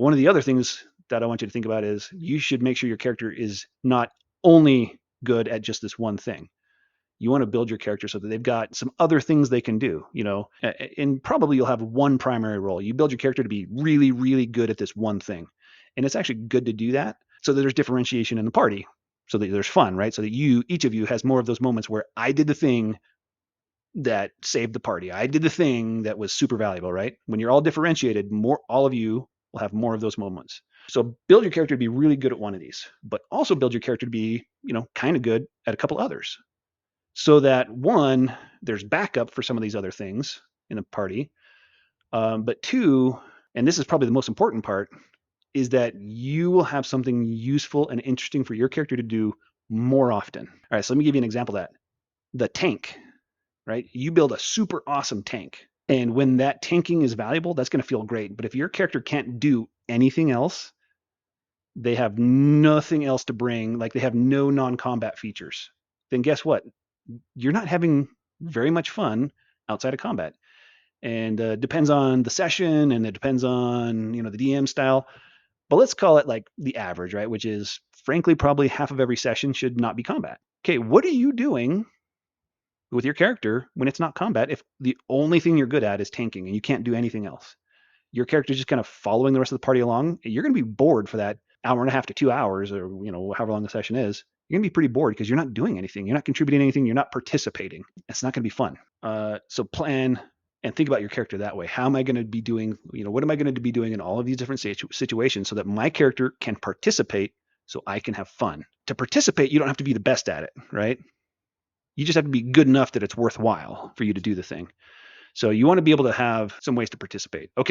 One of the other things that I want you to think about is you should make sure your character is not only good at just this one thing. You want to build your character so that they've got some other things they can do, and probably you'll have one primary role. You build your character to be really, really good at this one thing. And it's actually good to do that so that there's differentiation in the party, so that there's fun, right? So that each of you has more of those moments where I did the thing that saved the party. I did the thing that was super valuable, right? When you're all differentiated, all of you will have more of those moments. So build your character to be really good at one of these, but also build your character to be, kind of good at a couple others. So that one, there's backup for some of these other things in a party. But two, and this is probably the most important part, is that you will have something useful and interesting for your character to do more often. All right, so let me give you an example of that. The tank, right? You build a super awesome tank. And when that tanking is valuable, that's going to feel great. But if your character can't do anything else, they have nothing else to bring, like they have no non-combat features, then guess what? You're not having very much fun outside of combat. And depends on the session, and it depends on the DM style. But let's call it like the average, right? Which is frankly probably half of every session should not be combat. Okay, what are you doing with your character when it's not combat if the only thing you're good at is tanking and you can't do anything else? Your character's just kind of following the rest of the party along. You're going to be bored for that hour and a half to 2 hours, or however long the session is. You're going to be pretty bored because you're not doing anything. You're not contributing anything. You're not participating. It's not going to be fun. So plan and think about your character that way. How am I going to be doing? What am I going to be doing in all of these different situations so that my character can participate, so I can have fun. To participate, you don't have to be the best at it, right? You just have to be good enough that it's worthwhile for you to do the thing. So you want to be able to have some ways to participate. Okay.